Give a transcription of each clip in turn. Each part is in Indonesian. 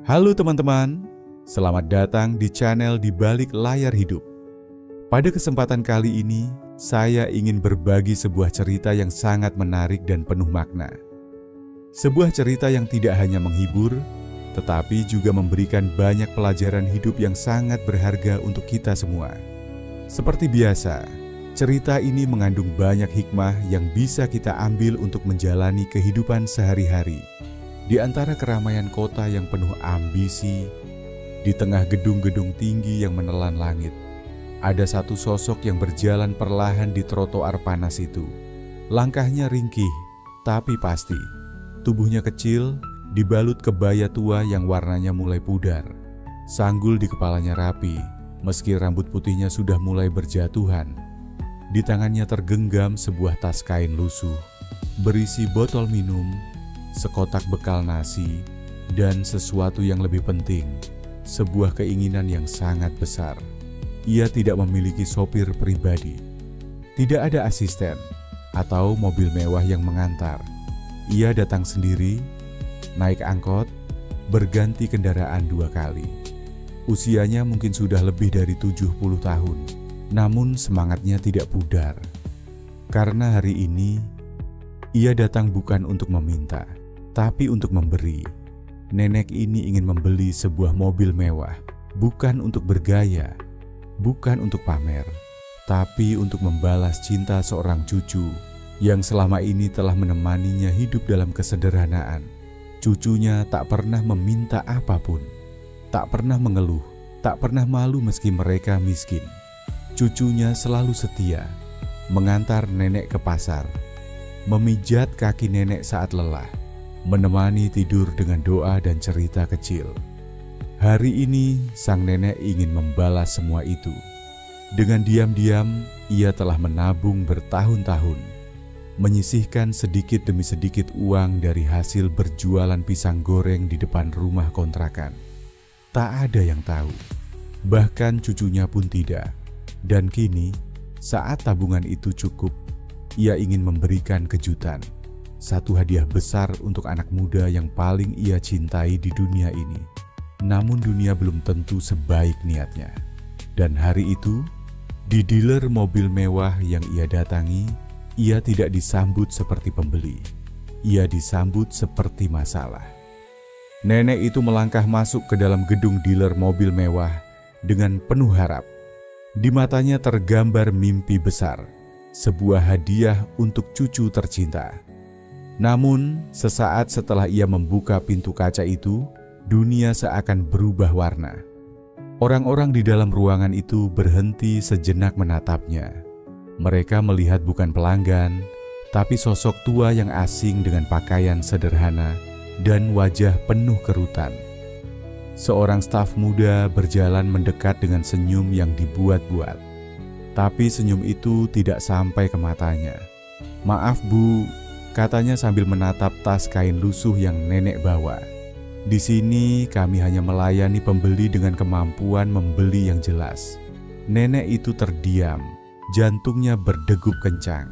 Halo teman-teman, selamat datang di channel Di Balik Layar Hidup. Pada kesempatan kali ini, saya ingin berbagi sebuah cerita yang sangat menarik dan penuh makna. Sebuah cerita yang tidak hanya menghibur, tetapi juga memberikan banyak pelajaran hidup yang sangat berharga untuk kita semua. Seperti biasa, cerita ini mengandung banyak hikmah yang bisa kita ambil untuk menjalani kehidupan sehari-hari. Di antara keramaian kota yang penuh ambisi, di tengah gedung-gedung tinggi yang menelan langit, ada satu sosok yang berjalan perlahan di trotoar panas itu. Langkahnya ringkih, tapi pasti. Tubuhnya kecil, dibalut kebaya tua yang warnanya mulai pudar. Sanggul di kepalanya rapi, meski rambut putihnya sudah mulai berjatuhan. Di tangannya tergenggam sebuah tas kain lusuh, berisi botol minum, sekotak bekal nasi, dan sesuatu yang lebih penting, sebuah keinginan yang sangat besar. Ia tidak memiliki sopir pribadi, tidak ada asisten, atau mobil mewah yang mengantar. Ia datang sendiri, naik angkot, berganti kendaraan 2 kali. Usianya mungkin sudah lebih dari 70 tahun, namun semangatnya tidak pudar. Karena hari ini, ia datang bukan untuk meminta, tapi untuk memberi. Nenek ini ingin membeli sebuah mobil mewah, bukan untuk bergaya, bukan untuk pamer, tapi untuk membalas cinta seorang cucu yang selama ini telah menemaninya hidup dalam kesederhanaan. Cucunya tak pernah meminta apapun, tak pernah mengeluh, tak pernah malu meski mereka miskin. Cucunya selalu setia, mengantar nenek ke pasar, memijat kaki nenek saat lelah, menemani tidur dengan doa dan cerita kecil. Hari ini, sang nenek ingin membalas semua itu. Dengan diam-diam, ia telah menabung bertahun-tahun, menyisihkan sedikit demi sedikit uang dari hasil berjualan pisang goreng di depan rumah kontrakan. Tak ada yang tahu, bahkan cucunya pun tidak. Dan kini, saat tabungan itu cukup, ia ingin memberikan kejutan. Satu hadiah besar untuk anak muda yang paling ia cintai di dunia ini. Namun dunia belum tentu sebaik niatnya. Dan hari itu, di dealer mobil mewah yang ia datangi, ia tidak disambut seperti pembeli. Ia disambut seperti masalah. Nenek itu melangkah masuk ke dalam gedung dealer mobil mewah dengan penuh harap. Di matanya tergambar mimpi besar, sebuah hadiah untuk cucu tercinta. Namun, sesaat setelah ia membuka pintu kaca itu, dunia seakan berubah warna. Orang-orang di dalam ruangan itu berhenti sejenak menatapnya. Mereka melihat bukan pelanggan, tapi sosok tua yang asing dengan pakaian sederhana dan wajah penuh kerutan. Seorang staf muda berjalan mendekat dengan senyum yang dibuat-buat. Tapi senyum itu tidak sampai ke matanya. "Maaf Bu," katanya sambil menatap tas kain lusuh yang nenek bawa. "Di sini kami hanya melayani pembeli dengan kemampuan membeli yang jelas." Nenek itu terdiam, jantungnya berdegup kencang.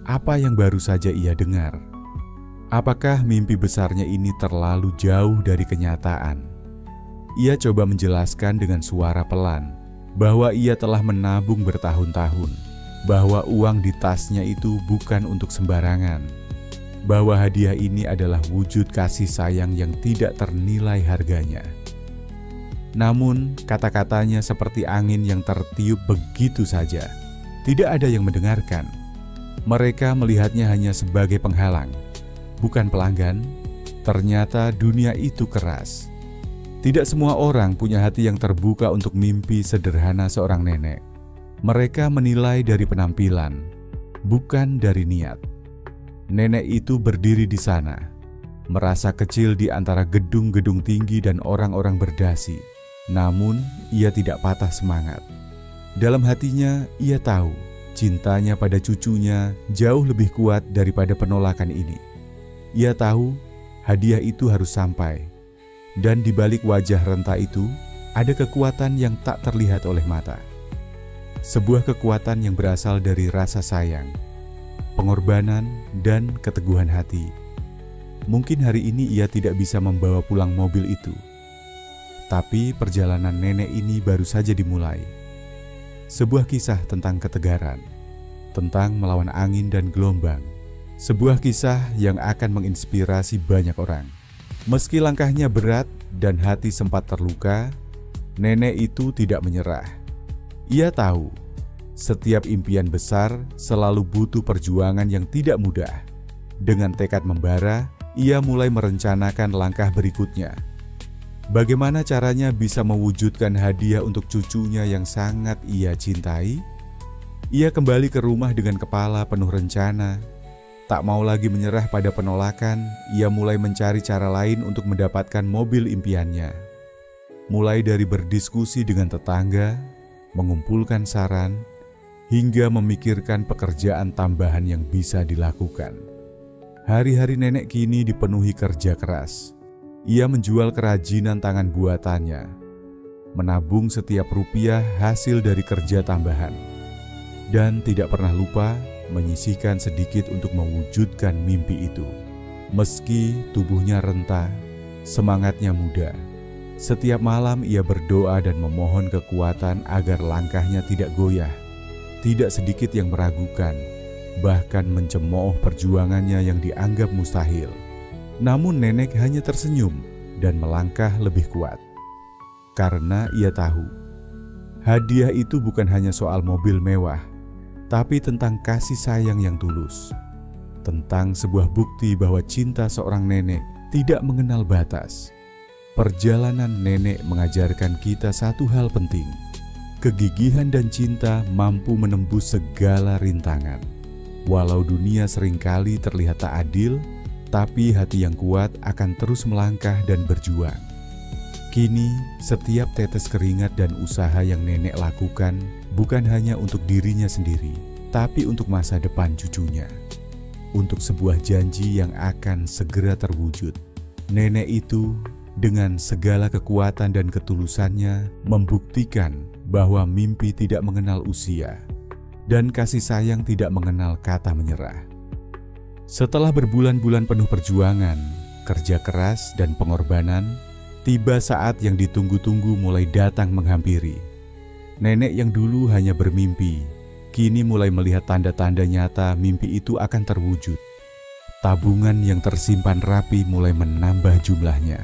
Apa yang baru saja ia dengar? Apakah mimpi besarnya ini terlalu jauh dari kenyataan? Ia coba menjelaskan dengan suara pelan bahwa ia telah menabung bertahun-tahun, bahwa uang di tasnya itu bukan untuk sembarangan, bahwa hadiah ini adalah wujud kasih sayang yang tidak ternilai harganya. Namun, kata-katanya seperti angin yang tertiup begitu saja. Tidak ada yang mendengarkan. Mereka melihatnya hanya sebagai penghalang, bukan pelanggan. Ternyata dunia itu keras. Tidak semua orang punya hati yang terbuka untuk mimpi sederhana seorang nenek. Mereka menilai dari penampilan, bukan dari niat. Nenek itu berdiri di sana, merasa kecil di antara gedung-gedung tinggi dan orang-orang berdasi. Namun, ia tidak patah semangat. Dalam hatinya, ia tahu cintanya pada cucunya jauh lebih kuat daripada penolakan ini. Ia tahu hadiah itu harus sampai. Dan di balik wajah renta itu, ada kekuatan yang tak terlihat oleh mata. Sebuah kekuatan yang berasal dari rasa sayang, pengorbanan, dan keteguhan hati. Mungkin hari ini ia tidak bisa membawa pulang mobil itu, Tapi perjalanan nenek ini baru saja dimulai. Sebuah kisah tentang ketegaran, tentang melawan angin dan gelombang. Sebuah kisah yang akan menginspirasi banyak orang. Meski langkahnya berat dan hati sempat terluka, nenek itu tidak menyerah. Ia tahu, setiap impian besar selalu butuh perjuangan yang tidak mudah. Dengan tekad membara, ia mulai merencanakan langkah berikutnya. Bagaimana caranya bisa mewujudkan hadiah untuk cucunya yang sangat ia cintai? Ia kembali ke rumah dengan kepala penuh rencana. Tak mau lagi menyerah pada penolakan, ia mulai mencari cara lain untuk mendapatkan mobil impiannya. Mulai dari berdiskusi dengan tetangga, mengumpulkan saran, hingga memikirkan pekerjaan tambahan yang bisa dilakukan. Hari-hari nenek kini dipenuhi kerja keras. Ia menjual kerajinan tangan buatannya, menabung setiap rupiah hasil dari kerja tambahan, dan tidak pernah lupa menyisihkan sedikit untuk mewujudkan mimpi itu. Meski tubuhnya renta, semangatnya muda. Setiap malam ia berdoa dan memohon kekuatan agar langkahnya tidak goyah. Tidak sedikit yang meragukan, bahkan mencemooh perjuangannya yang dianggap mustahil. Namun nenek hanya tersenyum dan melangkah lebih kuat. Karena ia tahu, hadiah itu bukan hanya soal mobil mewah, tapi tentang kasih sayang yang tulus. Tentang sebuah bukti bahwa cinta seorang nenek tidak mengenal batas. Perjalanan nenek mengajarkan kita satu hal penting. Kegigihan dan cinta mampu menembus segala rintangan. Walau dunia seringkali terlihat tak adil, tapi hati yang kuat akan terus melangkah dan berjuang. Kini, setiap tetes keringat dan usaha yang nenek lakukan bukan hanya untuk dirinya sendiri, tapi untuk masa depan cucunya. Untuk sebuah janji yang akan segera terwujud. Nenek itu dengan segala kekuatan dan ketulusannya membuktikan bahwa mimpi tidak mengenal usia dan kasih sayang tidak mengenal kata menyerah. Setelah berbulan-bulan penuh perjuangan, kerja keras, dan pengorbanan, tiba saat yang ditunggu-tunggu mulai datang menghampiri. Nenek yang dulu hanya bermimpi, kini mulai melihat tanda-tanda nyata mimpi itu akan terwujud. Tabungan yang tersimpan rapi mulai menambah jumlahnya,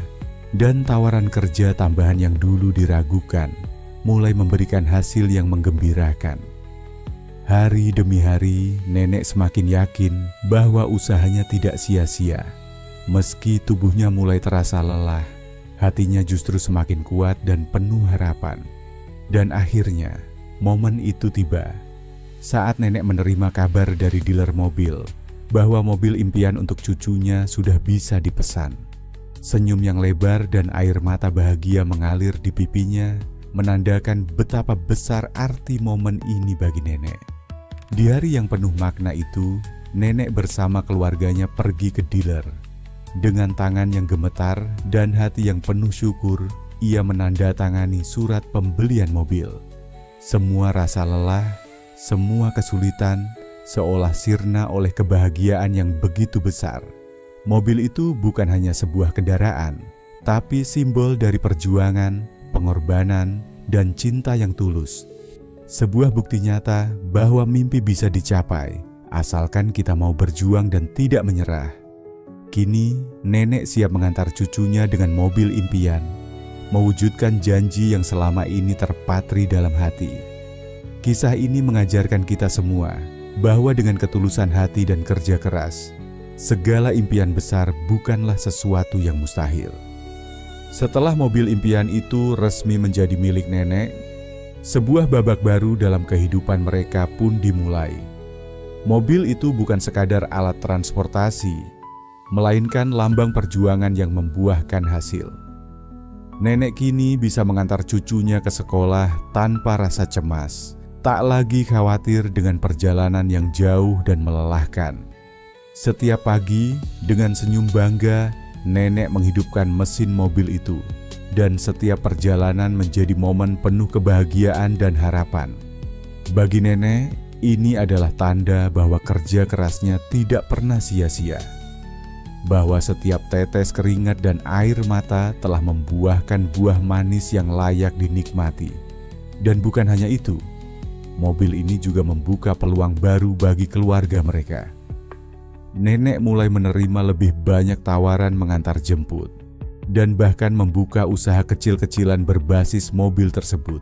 dan tawaran kerja tambahan yang dulu diragukan mulai memberikan hasil yang menggembirakan. Hari demi hari, nenek semakin yakin bahwa usahanya tidak sia-sia. Meski tubuhnya mulai terasa lelah, hatinya justru semakin kuat dan penuh harapan. Dan akhirnya, momen itu tiba. Saat nenek menerima kabar dari dealer mobil bahwa mobil impian untuk cucunya sudah bisa dipesan. Senyum yang lebar dan air mata bahagia mengalir di pipinya menandakan betapa besar arti momen ini bagi nenek. Di hari yang penuh makna itu, nenek bersama keluarganya pergi ke dealer. Dengan tangan yang gemetar dan hati yang penuh syukur, ia menandatangani surat pembelian mobil. Semua rasa lelah, semua kesulitan, seolah sirna oleh kebahagiaan yang begitu besar. Mobil itu bukan hanya sebuah kendaraan, tapi simbol dari perjuangan, pengorbanan, dan cinta yang tulus. Sebuah bukti nyata bahwa mimpi bisa dicapai, asalkan kita mau berjuang dan tidak menyerah. Kini, nenek siap mengantar cucunya dengan mobil impian, mewujudkan janji yang selama ini terpatri dalam hati. Kisah ini mengajarkan kita semua bahwa dengan ketulusan hati dan kerja keras, segala impian besar bukanlah sesuatu yang mustahil. Setelah mobil impian itu resmi menjadi milik nenek, sebuah babak baru dalam kehidupan mereka pun dimulai. Mobil itu bukan sekadar alat transportasi, melainkan lambang perjuangan yang membuahkan hasil. Nenek kini bisa mengantar cucunya ke sekolah tanpa rasa cemas, tak lagi khawatir dengan perjalanan yang jauh dan melelahkan. Setiap pagi, dengan senyum bangga, nenek menghidupkan mesin mobil itu. Dan setiap perjalanan menjadi momen penuh kebahagiaan dan harapan. Bagi nenek, ini adalah tanda bahwa kerja kerasnya tidak pernah sia-sia. bahwa setiap tetes keringat dan air mata telah membuahkan buah manis yang layak dinikmati. Dan bukan hanya itu, mobil ini juga membuka peluang baru bagi keluarga mereka. Nenek mulai menerima lebih banyak tawaran mengantar jemput, dan bahkan membuka usaha kecil-kecilan berbasis mobil tersebut.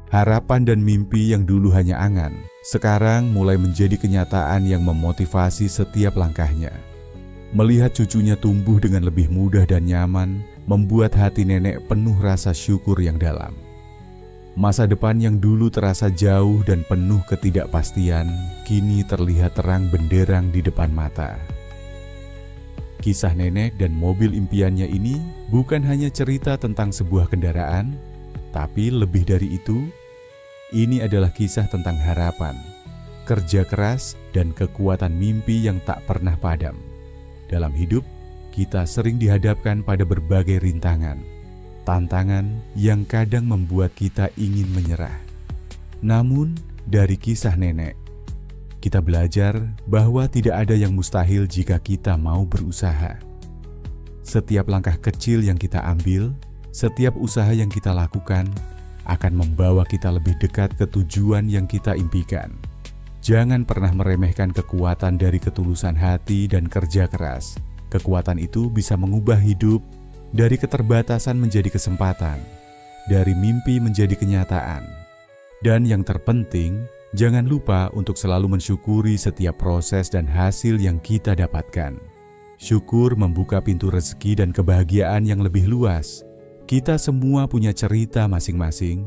Harapan dan mimpi yang dulu hanya angan, sekarang mulai menjadi kenyataan yang memotivasi setiap langkahnya. Melihat cucunya tumbuh dengan lebih mudah dan nyaman, membuat hati nenek penuh rasa syukur yang dalam. Masa depan yang dulu terasa jauh dan penuh ketidakpastian, kini terlihat terang benderang di depan mata. Kisah nenek dan mobil impiannya ini bukan hanya cerita tentang sebuah kendaraan, tapi lebih dari itu, ini adalah kisah tentang harapan, kerja keras, dan kekuatan mimpi yang tak pernah padam. Dalam hidup, kita sering dihadapkan pada berbagai rintangan, tantangan yang kadang membuat kita ingin menyerah. Namun, dari kisah nenek, kita belajar bahwa tidak ada yang mustahil jika kita mau berusaha. Setiap langkah kecil yang kita ambil, setiap usaha yang kita lakukan akan membawa kita lebih dekat ke tujuan yang kita impikan. Jangan pernah meremehkan kekuatan dari ketulusan hati dan kerja keras. Kekuatan itu bisa mengubah hidup dari keterbatasan menjadi kesempatan, dari mimpi menjadi kenyataan. Dan yang terpenting, jangan lupa untuk selalu mensyukuri setiap proses dan hasil yang kita dapatkan. Syukur membuka pintu rezeki dan kebahagiaan yang lebih luas. Kita semua punya cerita masing-masing,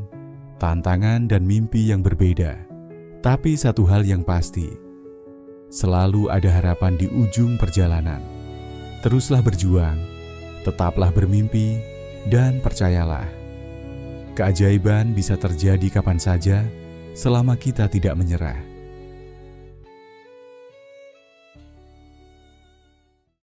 tantangan dan mimpi yang berbeda. Tapi satu hal yang pasti, selalu ada harapan di ujung perjalanan. Teruslah berjuang, tetaplah bermimpi, dan percayalah, keajaiban bisa terjadi kapan saja selama kita tidak menyerah.